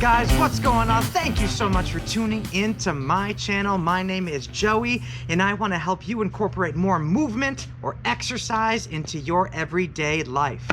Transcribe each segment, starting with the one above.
guys, what's going on? Thank you so much for tuning into my channel. My name is Joey, and I want to help you incorporate more movement or exercise into your everyday life.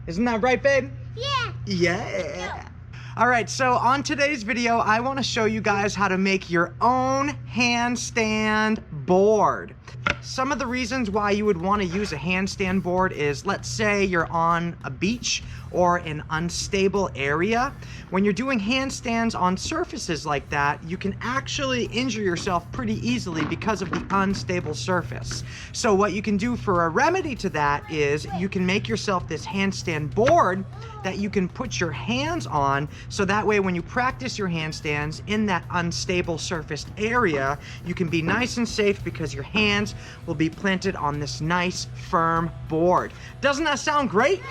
Isn't that right, babe? Yeah. Yeah. All right, so on today's video, I want to show you guys how to make your own handstand board. Some of the reasons why you would want to use a handstand board is, let's say you're on a beach or an unstable area. When you're doing handstands on surfaces like that, you can actually injure yourself pretty easily because of the unstable surface. So what you can do for a remedy to that is you can make yourself this handstand board that you can put your hands on, so that way when you practice your handstands in that unstable surfaced area, you can be nice and safe because your hands will be planted on this nice firm board. Doesn't that sound great?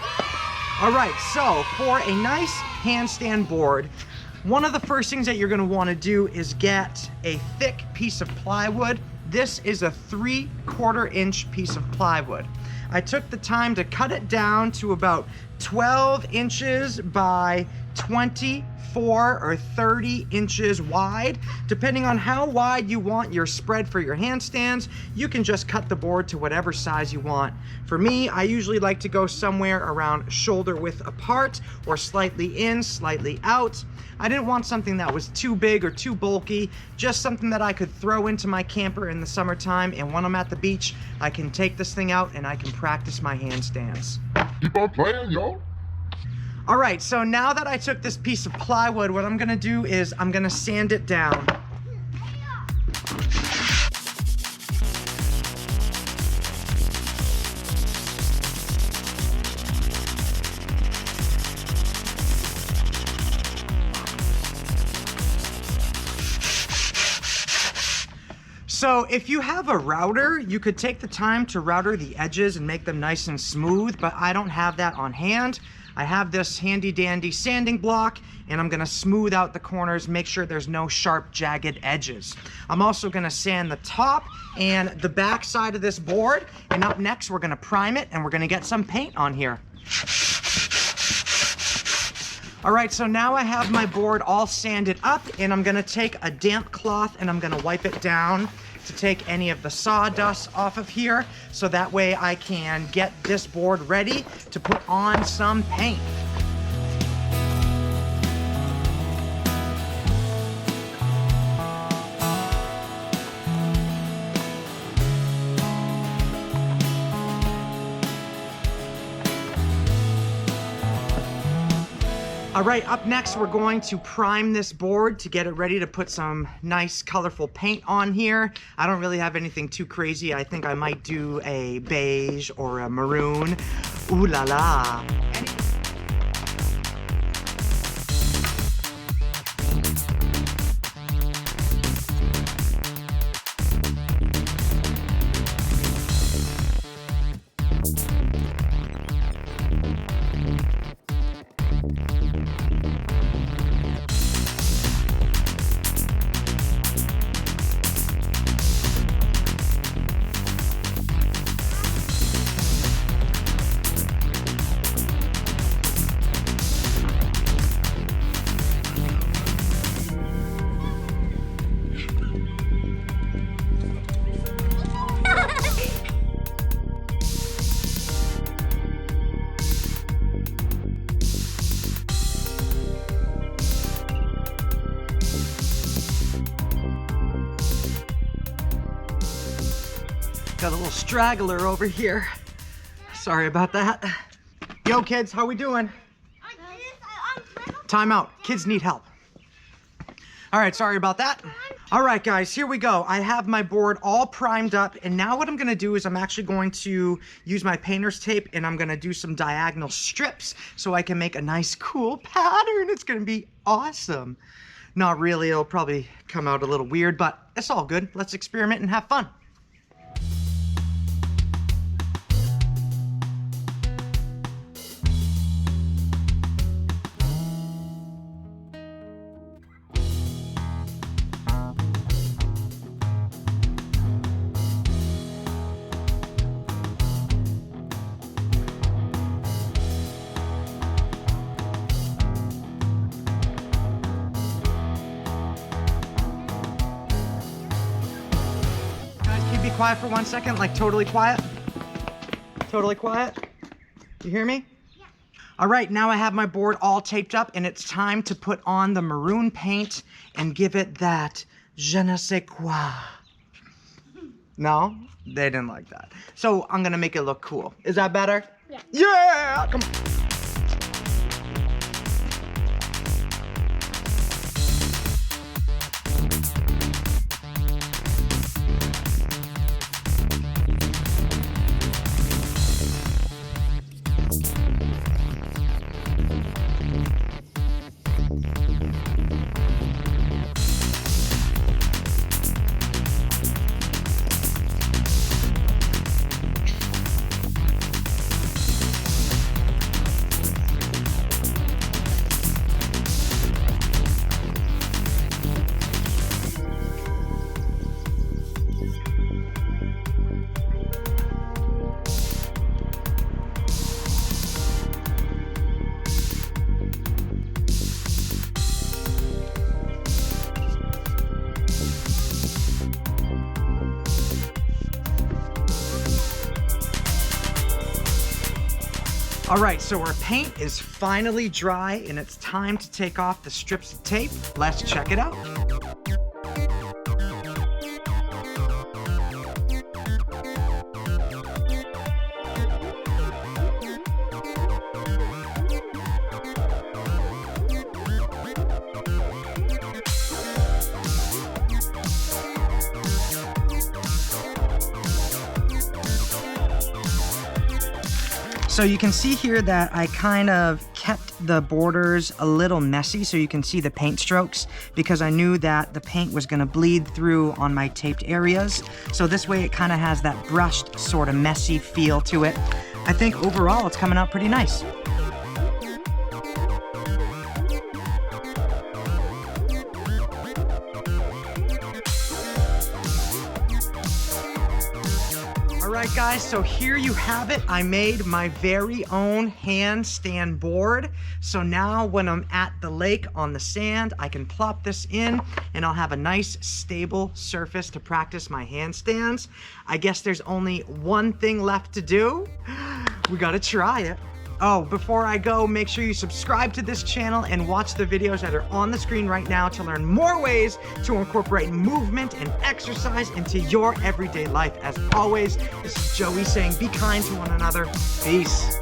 All right, so for a nice handstand board, one of the first things that you're gonna wanna do is get a thick piece of plywood. This is a 3/4 inch piece of plywood. I took the time to cut it down to about 12 inches by 24 or 30 inches wide. Depending on how wide you want your spread for your handstands, you can just cut the board to whatever size you want. For me, I usually like to go somewhere around shoulder width apart or slightly in, slightly out. I didn't want something that was too big or too bulky, just something that I could throw into my camper in the summertime, and when I'm at the beach, I can take this thing out and I can practice my handstands. Keep on playing, yo. All right, so now that I took this piece of plywood, what I'm gonna do is I'm gonna sand it down. So if you have a router, you could take the time to router the edges and make them nice and smooth, but I don't have that on hand. I have this handy dandy sanding block, and I'm gonna smooth out the corners, make sure there's no sharp, jagged edges. I'm also gonna sand the top and the back side of this board, and up next we're gonna prime it and we're gonna get some paint on here. All right, so now I have my board all sanded up, and I'm gonna take a damp cloth and I'm gonna wipe it down to take any of the sawdust off of here, so that way I can get this board ready to put on some paint. All right, up next, we're going to prime this board to get it ready to put some nice colorful paint on here. I don't really have anything too crazy. I think I might do a beige or a maroon. Ooh la la. Got a little straggler over here. Sorry about that. Yo, kids, how we doing? Time out. Kids need help. All right, sorry about that. All right, guys, here we go. I have my board all primed up, and now what I'm gonna do is I'm actually going to use my painter's tape, and I'm gonna do some diagonal strips so I can make a nice, cool pattern. It's gonna be awesome. Not really, it'll probably come out a little weird, but it's all good. Let's experiment and have fun. be quiet for 1 second? Like totally quiet? Totally quiet? You hear me? Yeah. All right, now I have my board all taped up and it's time to put on the maroon paint and give it that je ne sais quoi. No? They didn't like that. So I'm gonna make it look cool. Is that better? Yeah. Yeah! Come on. All right, so our paint is finally dry and it's time to take off the strips of tape. Let's check it out. So you can see here that I kind of kept the borders a little messy so you can see the paint strokes because I knew that the paint was going to bleed through on my taped areas. So this way it kind of has that brushed sort of messy feel to it. I think overall it's coming out pretty nice. Alright guys, so here you have it. I made my very own handstand board. So now when I'm at the lake on the sand, I can plop this in and I'll have a nice stable surface to practice my handstands. I guess there's only one thing left to do. We gotta try it. Oh, before I go, make sure you subscribe to this channel and watch the videos that are on the screen right now to learn more ways to incorporate movement and exercise into your everyday life. As always, this is Joey saying be kind to one another. Peace.